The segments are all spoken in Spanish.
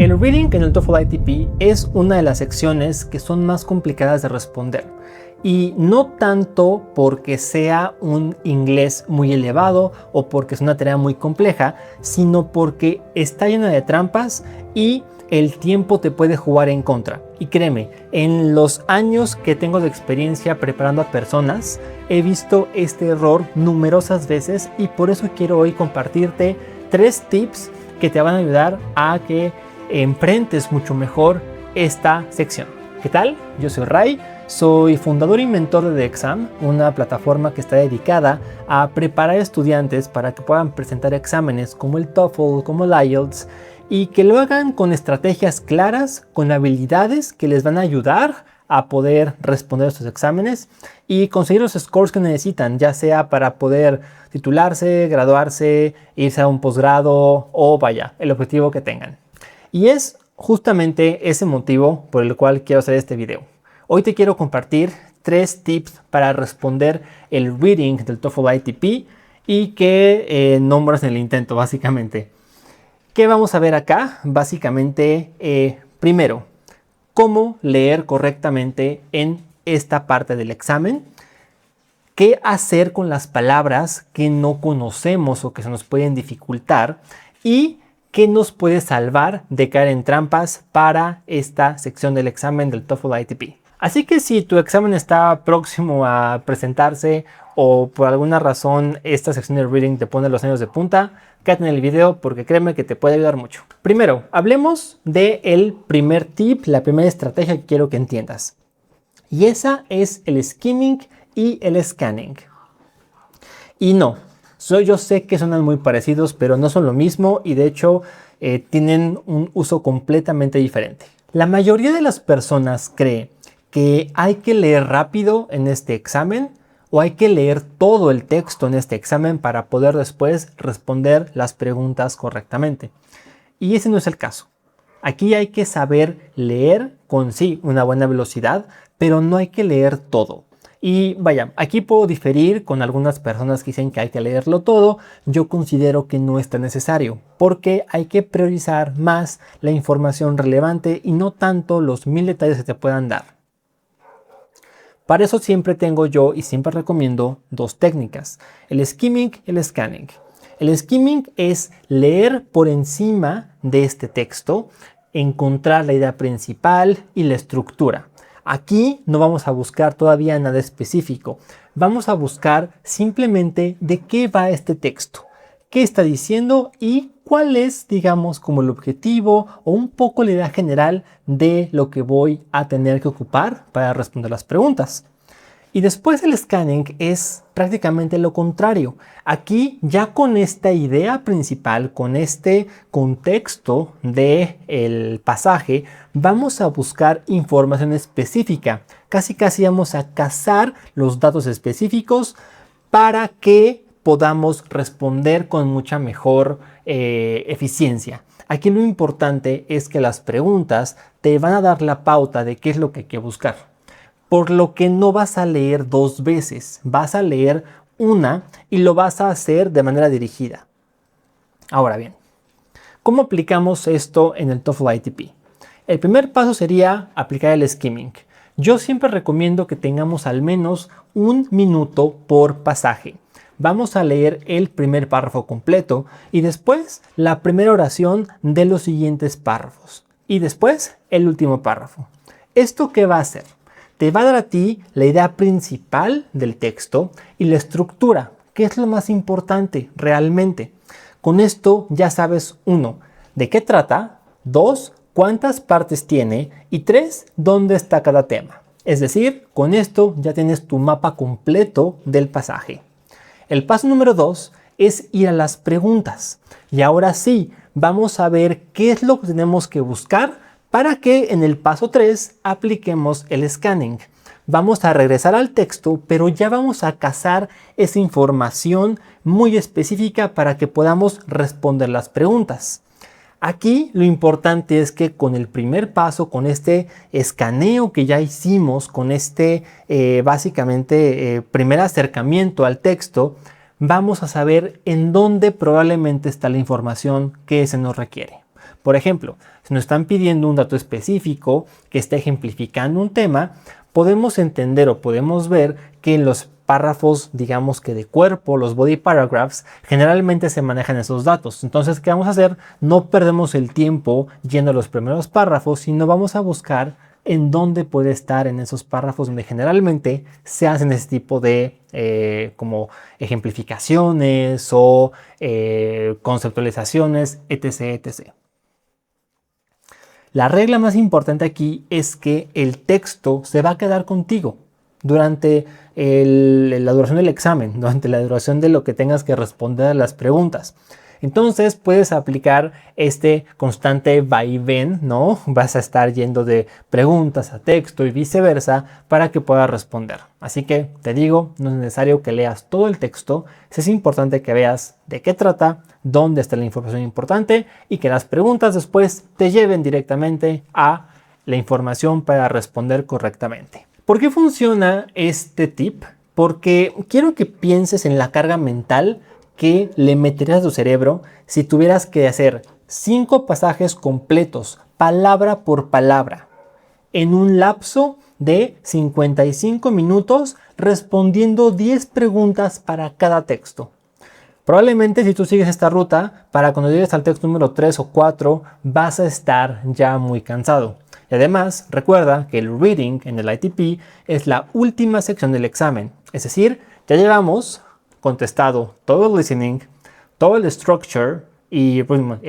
El reading en el TOEFL ITP es una de las secciones que son más complicadas de responder. Y no tanto porque sea un inglés muy elevado o porque es una tarea muy compleja, sino porque está llena de trampas y el tiempo te puede jugar en contra. Y créeme, en los años que tengo de experiencia preparando a personas, he visto este error numerosas veces y por eso quiero hoy compartirte 3 tips que te van a ayudar a que enfrentes mucho mejor esta sección. ¿Qué tal? Yo soy Ray, soy fundador y mentor de The Exam, una plataforma que está dedicada a preparar estudiantes para que puedan presentar exámenes como el TOEFL, como el IELTS, y que lo hagan con estrategias claras, con habilidades que les van a ayudar a poder responder estos exámenes y conseguir los scores que necesitan, ya sea para poder titularse, graduarse, irse a un posgrado o vaya, el objetivo que tengan. Y es justamente ese motivo por el cual quiero hacer este video. Hoy te quiero compartir 3 tips para responder el reading del TOEFL ITP y que nombras en el intento, básicamente. ¿Qué vamos a ver acá? Básicamente, primero, cómo leer correctamente en esta parte del examen. ¿Qué hacer con las palabras que no conocemos o que se nos pueden dificultar? Y ¿qué nos puede salvar de caer en trampas para esta sección del examen del TOEFL ITP? Así que si tu examen está próximo a presentarse o por alguna razón esta sección de reading te pone los años de punta, quédate en el video porque créeme que te puede ayudar mucho. Primero, hablemos del primer tip, la primera estrategia que quiero que entiendas. Y esa es el skimming y el scanning. Y no, yo sé que suenan muy parecidos, pero no son lo mismo y de hecho tienen un uso completamente diferente. La mayoría de las personas cree que hay que leer rápido en este examen o hay que leer todo el texto en este examen para poder después responder las preguntas correctamente. Y ese no es el caso. Aquí hay que saber leer con sí una buena velocidad, pero no hay que leer todo. Y vaya, aquí puedo diferir con algunas personas que dicen que hay que leerlo todo. Yo considero que no es tan necesario, porque hay que priorizar más la información relevante y no tanto los 1000 detalles que te puedan dar. Para eso siempre tengo yo y siempre recomiendo 2 técnicas, el skimming y el scanning. El skimming es leer por encima de este texto, encontrar la idea principal y la estructura. Aquí no vamos a buscar todavía nada específico, vamos a buscar simplemente de qué va este texto, qué está diciendo y cuál es, digamos, como el objetivo o un poco la idea general de lo que voy a tener que ocupar para responder las preguntas. Y después el scanning es prácticamente lo contrario. Aquí ya con esta idea principal, con este contexto del pasaje, vamos a buscar información específica. Casi vamos a cazar los datos específicos para que podamos responder con mucha mejor eficiencia. Aquí lo importante es que las preguntas te van a dar la pauta de qué es lo que hay que buscar. Por lo que no vas a leer 2 veces, vas a leer una y lo vas a hacer de manera dirigida. Ahora bien, ¿cómo aplicamos esto en el TOEFL ITP? El primer paso sería aplicar el skimming. Yo siempre recomiendo que tengamos al menos 1 minuto por pasaje. Vamos a leer el primer párrafo completo y después la primera oración de los siguientes párrafos y después el último párrafo. ¿Esto qué va a hacer? Te va a dar a ti la idea principal del texto y la estructura, que es lo más importante realmente. Con esto ya sabes 1, de qué trata, 2, cuántas partes tiene y 3, dónde está cada tema. Es decir, con esto ya tienes tu mapa completo del pasaje. El paso número 2 es ir a las preguntas. Y ahora sí, vamos a ver qué es lo que tenemos que buscar para que en el paso 3 apliquemos el scanning. Vamos a regresar al texto, pero ya vamos a cazar esa información muy específica para que podamos responder las preguntas. Aquí lo importante es que con el primer paso, con este escaneo que ya hicimos, con este básicamente primer acercamiento al texto, vamos a saber en dónde probablemente está la información que se nos requiere. Por ejemplo, si nos están pidiendo un dato específico que esté ejemplificando un tema, podemos entender o podemos ver que en los párrafos, digamos que de cuerpo, los body paragraphs, generalmente se manejan esos datos. Entonces, ¿qué vamos a hacer? No perdemos el tiempo yendo a los primeros párrafos, sino vamos a buscar en dónde puede estar en esos párrafos donde generalmente se hacen ese tipo de como ejemplificaciones o conceptualizaciones, etc, etc. La regla más importante aquí es que el texto se va a quedar contigo durante la duración del examen, durante la duración de lo que tengas que responder a las preguntas. Entonces puedes aplicar este constante vaivén, ¿no? Vas a estar yendo de preguntas a texto y viceversa para que puedas responder. Así que te digo, no es necesario que leas todo el texto, es importante que veas de qué trata, dónde está la información importante y que las preguntas después te lleven directamente a la información para responder correctamente. ¿Por qué funciona este tip? Porque quiero que pienses en la carga mental que le meterías a tu cerebro si tuvieras que hacer 5 pasajes completos, palabra por palabra, en un lapso de 55 minutos respondiendo 10 preguntas para cada texto. Probablemente si tú sigues esta ruta, para cuando llegues al texto número 3 o 4 vas a estar ya muy cansado. Y además, recuerda que el reading en el ITP es la última sección del examen. Es decir, ya llevamos contestado todo el listening, todo el structure y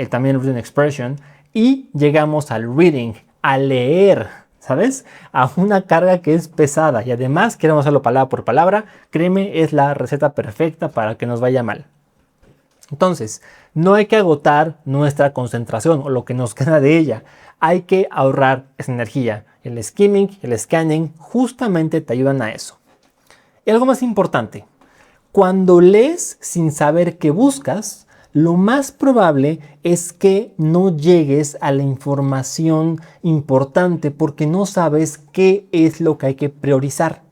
también el written expression, y llegamos al reading, a leer, ¿sabes? A una carga que es pesada y además queremos hacerlo palabra por palabra. Créeme, es la receta perfecta para que nos vaya mal. Entonces, no hay que agotar nuestra concentración o lo que nos queda de ella. Hay que ahorrar esa energía. El skimming, el scanning, justamente te ayudan a eso. Y algo más importante, cuando lees sin saber qué buscas, lo más probable es que no llegues a la información importante porque no sabes qué es lo que hay que priorizar.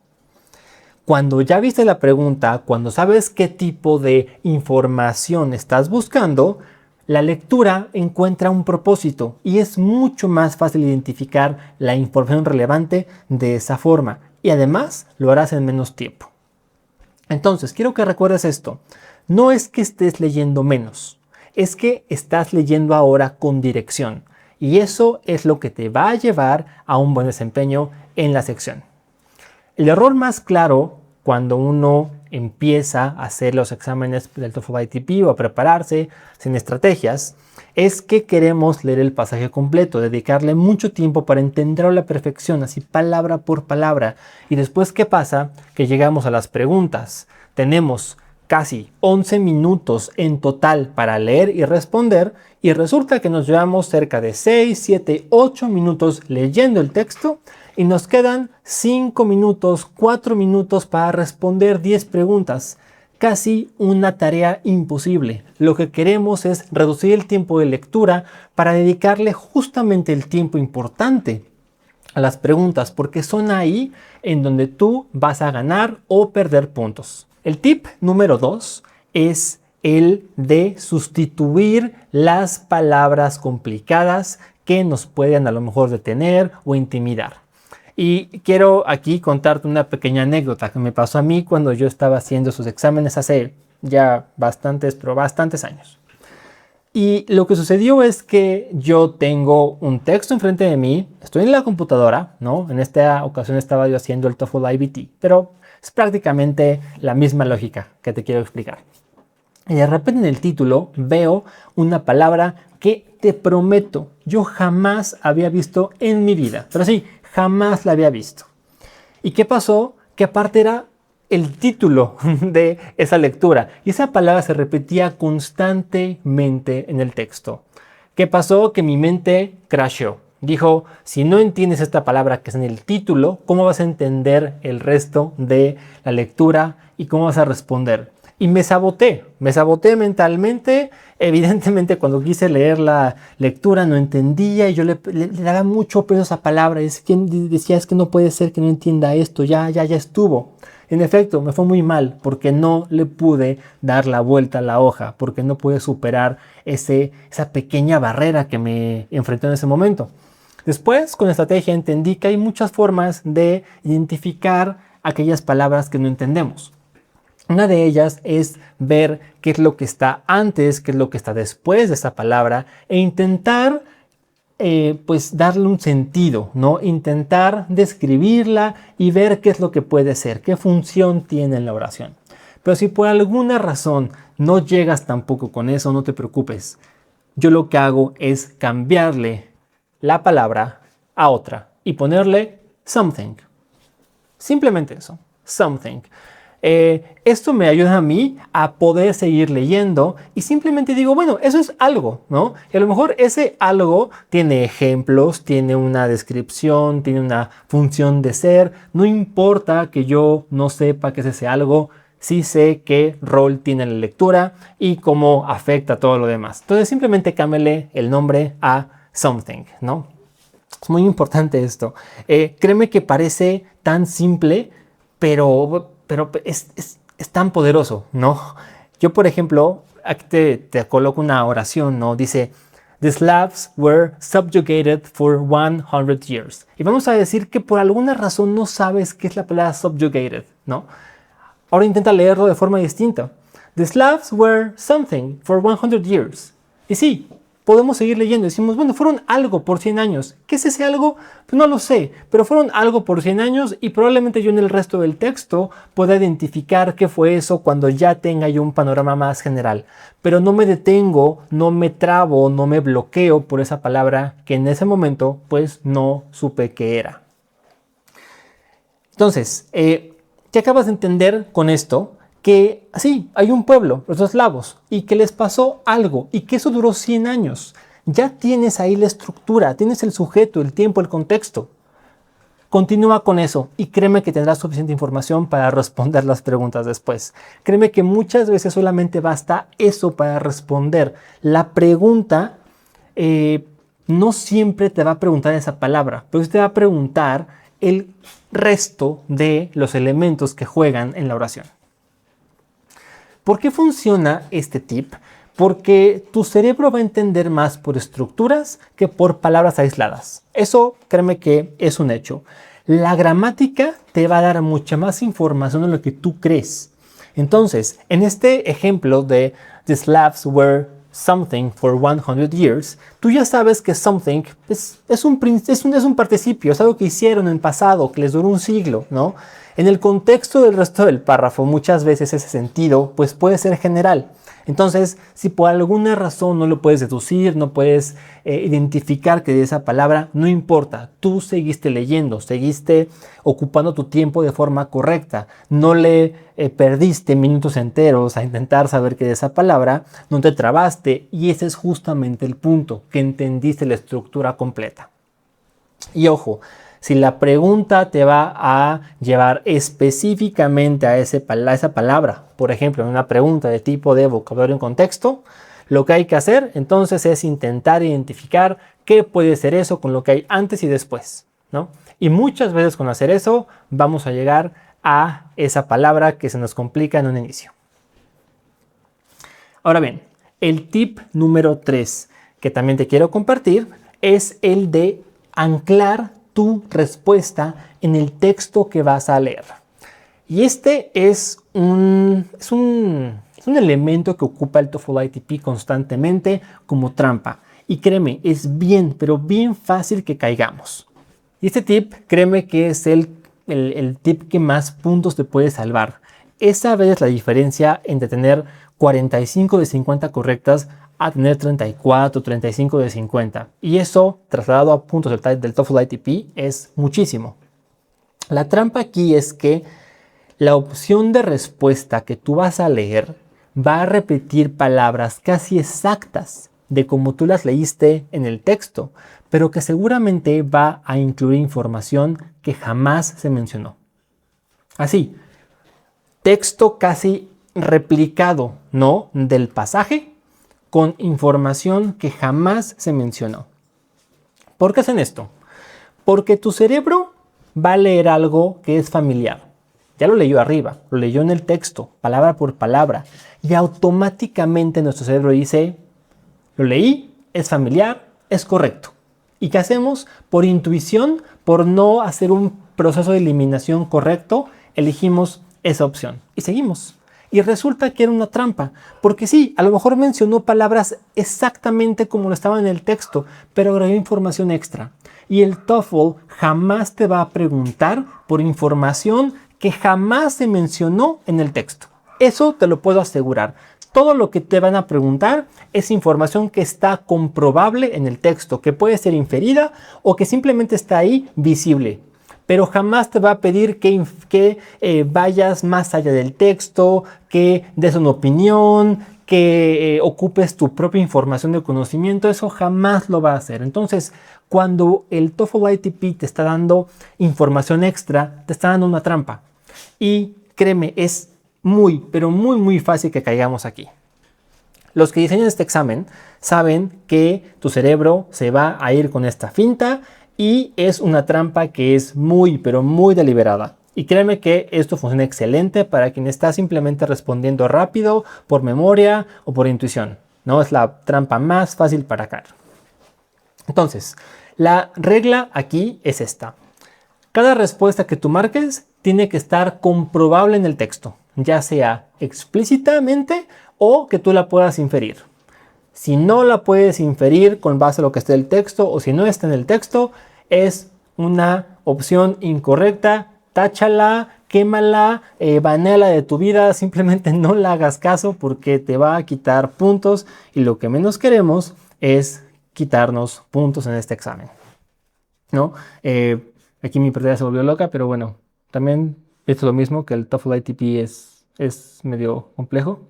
Cuando ya viste la pregunta, cuando sabes qué tipo de información estás buscando, la lectura encuentra un propósito y es mucho más fácil identificar la información relevante de esa forma. Y además lo harás en menos tiempo. Entonces, quiero que recuerdes esto. No es que estés leyendo menos, es que estás leyendo ahora con dirección. Y eso es lo que te va a llevar a un buen desempeño en la sección. El error más claro cuando uno empieza a hacer los exámenes del TOEFL ITP o a prepararse sin estrategias es que queremos leer el pasaje completo, dedicarle mucho tiempo para entenderlo a la perfección, así palabra por palabra. Y después, ¿qué pasa? Que llegamos a las preguntas. Tenemos casi 11 minutos en total para leer y responder y resulta que nos llevamos cerca de 6, 7, 8 minutos leyendo el texto y nos quedan 5 minutos, 4 minutos para responder 10 preguntas. Casi una tarea imposible. Lo que queremos es reducir el tiempo de lectura para dedicarle justamente el tiempo importante a las preguntas, porque son ahí en donde tú vas a ganar o perder puntos. El tip número 2 es el de sustituir las palabras complicadas que nos pueden a lo mejor detener o intimidar. Y quiero aquí contarte una pequeña anécdota que me pasó a mí cuando yo estaba haciendo sus exámenes hace ya bastantes años. Y lo que sucedió es que yo tengo un texto enfrente de mí, estoy en la computadora, ¿no? En esta ocasión estaba yo haciendo el TOEFL IBT, pero es prácticamente la misma lógica que te quiero explicar. Y de repente en el título veo una palabra que te prometo, yo jamás había visto en mi vida, pero sí, jamás la había visto. ¿Y qué pasó? Que aparte era el título de esa lectura y esa palabra se repetía constantemente en el texto. ¿Qué pasó? Que mi mente crasheó. Dijo, si no entiendes esta palabra que es en el título, ¿cómo vas a entender el resto de la lectura y cómo vas a responder? y me saboteé mentalmente. Evidentemente cuando quise leer la lectura no entendía y yo le daba mucho peso a esa palabra. Decía, es que no puede ser que no entienda esto, ya estuvo. En efecto, me fue muy mal porque no le pude dar la vuelta a la hoja, porque no pude superar esa pequeña barrera que me enfrentó en ese momento. Después, con estrategia, entendí que hay muchas formas de identificar aquellas palabras que no entendemos. Una de ellas es ver qué es lo que está antes, qué es lo que está después de esa palabra e intentar pues darle un sentido, ¿no? Intentar describirla y ver qué es lo que puede ser, qué función tiene en la oración. Pero si por alguna razón no llegas tampoco con eso, no te preocupes. Yo lo que hago es cambiarle la palabra a otra y ponerle something. Simplemente eso, something. Esto me ayuda a mí a poder seguir leyendo y simplemente digo, bueno, eso es algo, ¿no? Y a lo mejor ese algo tiene ejemplos, tiene una descripción, tiene una función de ser. No importa que yo no sepa qué es ese algo, sí sé qué rol tiene la lectura y cómo afecta todo lo demás. Entonces simplemente cámbiale el nombre a something, ¿no? Es muy importante esto. Créeme que parece tan simple, pero es tan poderoso, ¿no? Yo, por ejemplo, aquí te coloco una oración, ¿no? Dice, the Slavs were subjugated for 100 years. Y vamos a decir que por alguna razón no sabes qué es la palabra subjugated, ¿no? Ahora intenta leerlo de forma distinta. The Slavs were something for 100 years. Y sí, podemos seguir leyendo. Decimos, bueno, fueron algo por 100 años. ¿Qué es ese algo? Pues no lo sé, pero fueron algo por 100 años y probablemente yo en el resto del texto pueda identificar qué fue eso cuando ya tenga yo un panorama más general. Pero no me detengo, no me trabo, no me bloqueo por esa palabra que en ese momento pues no supe qué era. Entonces, ¿qué acabas de entender con esto? Que sí, hay un pueblo, los eslavos, y que les pasó algo, y que eso duró 100 años. Ya tienes ahí la estructura, tienes el sujeto, el tiempo, el contexto. Continúa con eso y créeme que tendrás suficiente información para responder las preguntas después. Créeme que muchas veces solamente basta eso para responder. La pregunta no siempre te va a preguntar esa palabra, pero sí te va a preguntar el resto de los elementos que juegan en la oración. ¿Por qué funciona este tip? Porque tu cerebro va a entender más por estructuras que por palabras aisladas. Eso, créeme que es un hecho. La gramática te va a dar mucha más información de lo que tú crees. Entonces, en este ejemplo de The Slavs were something for 100 years, tú ya sabes que something es un participio, es algo que hicieron en pasado, que les duró un siglo, ¿no? En el contexto del resto del párrafo, muchas veces ese sentido pues puede ser general. Entonces, si por alguna razón no lo puedes deducir, no puedes identificar que de esa palabra, no importa. Tú seguiste leyendo, seguiste ocupando tu tiempo de forma correcta. No le perdiste minutos enteros a intentar saber qué de esa palabra, no te trabaste y ese es justamente el punto, que entendiste la estructura completa. Y ojo, si la pregunta te va a llevar específicamente a esa palabra, por ejemplo, en una pregunta de tipo de vocabulario en contexto, lo que hay que hacer entonces es intentar identificar qué puede ser eso con lo que hay antes y después, ¿no? Y muchas veces con hacer eso vamos a llegar a esa palabra que se nos complica en un inicio. Ahora bien, el tip número 3 que también te quiero compartir es el de anclar tu respuesta en el texto que vas a leer. Y este es un elemento que ocupa el TOEFL ITP constantemente como trampa. Y créeme, es bien, pero bien fácil que caigamos. Y este tip, créeme que es el tip que más puntos te puede salvar. Esa vez la diferencia entre tener 45 de 50 correctas a tener 34, 35 de 50. Y eso, trasladado a puntos del TOEFL ITP, es muchísimo. La trampa aquí es que la opción de respuesta que tú vas a leer va a repetir palabras casi exactas de como tú las leíste en el texto, pero que seguramente va a incluir información que jamás se mencionó. Así, texto casi replicado, ¿no?, del pasaje con información que jamás se mencionó. ¿Por qué hacen esto? Porque tu cerebro va a leer algo que es familiar. Ya lo leyó arriba, lo leyó en el texto, palabra por palabra, y automáticamente nuestro cerebro dice, lo leí, es familiar, es correcto. ¿Y qué hacemos? Por intuición, por no hacer un proceso de eliminación correcto, elegimos esa opción y seguimos. Y resulta que era una trampa, porque sí, a lo mejor mencionó palabras exactamente como lo estaban en el texto, pero agregó información extra. Y el TOEFL jamás te va a preguntar por información que jamás se mencionó en el texto. Eso te lo puedo asegurar. Todo lo que te van a preguntar es información que está comprobable en el texto, que puede ser inferida o que simplemente está ahí visible. Pero jamás te va a pedir que vayas más allá del texto, que des una opinión, que ocupes tu propia información de conocimiento. Eso jamás lo va a hacer. Entonces, cuando el TOEFL ITP te está dando información extra, te está dando una trampa. Y créeme, es muy, pero muy, muy fácil que caigamos aquí. Los que diseñan este examen saben que tu cerebro se va a ir con esta finta y es una trampa que es muy, pero muy deliberada. Y créeme que esto funciona excelente para quien está simplemente respondiendo rápido, por memoria o por intuición. ¿No? Es la trampa más fácil para caer. Entonces, la regla aquí es esta. Cada respuesta que tú marques tiene que estar comprobable en el texto, ya sea explícitamente o que tú la puedas inferir. Si no la puedes inferir con base a lo que esté en el texto o si no está en el texto, es una opción incorrecta. Táchala, quémala, banéala de tu vida, simplemente no la hagas caso porque te va a quitar puntos y lo que menos queremos es quitarnos puntos en este examen, ¿no? Aquí mi pantalla se volvió loca, pero bueno, también es lo mismo que el TOEFL ITP es medio complejo.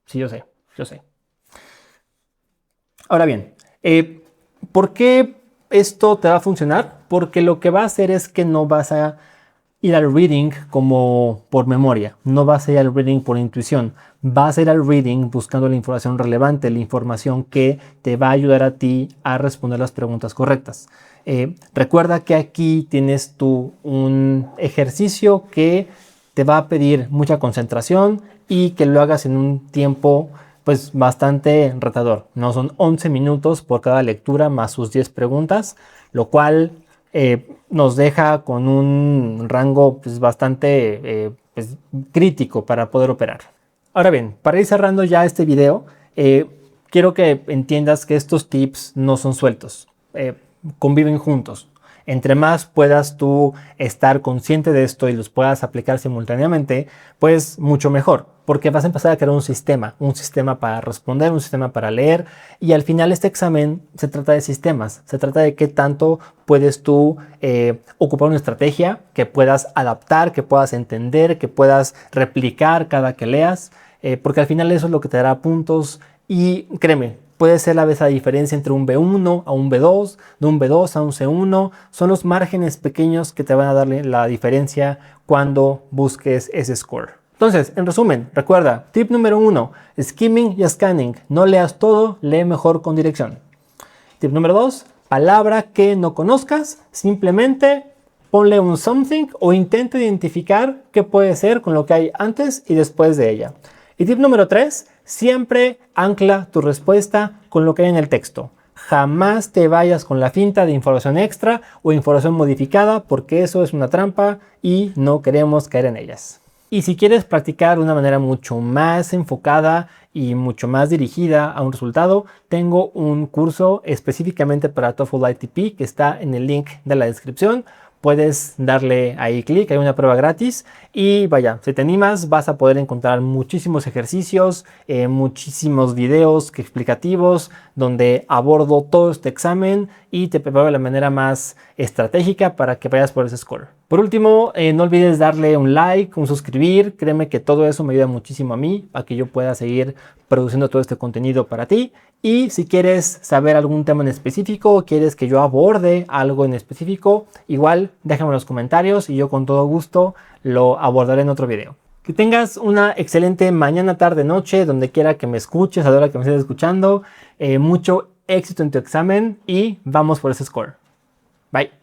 Sí, yo sé. Ahora bien, ¿por qué esto te va a funcionar? Porque lo que va a hacer es que no vas a ir al reading como por memoria, no vas a ir al reading por intuición, vas a ir al reading buscando la información relevante, la información que te va a ayudar a ti a responder las preguntas correctas. Recuerda que aquí tienes tú un ejercicio que te va a pedir mucha concentración y que lo hagas en un tiempo pues bastante retador. No son 11 minutos por cada lectura más sus 10 preguntas, lo cual nos deja con un rango pues, bastante pues, crítico para poder operar. Ahora bien, para ir cerrando ya este video, quiero que entiendas que estos tips no son sueltos, conviven juntos. Entre más puedas tú estar consciente de esto y los puedas aplicar simultáneamente, pues mucho mejor, porque vas a empezar a crear un sistema para responder, un sistema para leer, y al final este examen se trata de sistemas, se trata de qué tanto puedes tú ocupar una estrategia que puedas adaptar, que puedas entender, que puedas replicar cada que leas, porque al final eso es lo que te dará puntos y créeme, puede ser a veces la diferencia entre un B1 a un B2, de un B2 a un C1. Son los márgenes pequeños que te van a darle la diferencia cuando busques ese score. Entonces, en resumen, recuerda, tip número 1, skimming y scanning. No leas todo, lee mejor con dirección. Tip número 2, palabra que no conozcas, simplemente ponle un something o intenta identificar qué puede ser con lo que hay antes y después de ella. Y tip número 3, siempre ancla tu respuesta con lo que hay en el texto. Jamás te vayas con la finta de información extra o información modificada porque eso es una trampa y no queremos caer en ellas. Y si quieres practicar de una manera mucho más enfocada y mucho más dirigida a un resultado, tengo un curso específicamente para TOEFL ITP que está en el link de la descripción. Puedes darle ahí clic, hay una prueba gratis y vaya, si te animas vas a poder encontrar muchísimos ejercicios, muchísimos videos explicativos donde abordo todo este examen y te preparo de la manera más estratégica para que vayas por ese score. Por último, no olvides darle un like, un suscribir, créeme que todo eso me ayuda muchísimo a mí para que yo pueda seguir produciendo todo este contenido para ti. Y si quieres saber algún tema en específico o quieres que yo aborde algo en específico, igual déjame en los comentarios y yo con todo gusto lo abordaré en otro video. Que tengas una excelente mañana, tarde, noche, donde quiera que me escuches, a la hora que me estés escuchando. Mucho éxito en tu examen y vamos por ese score. Bye.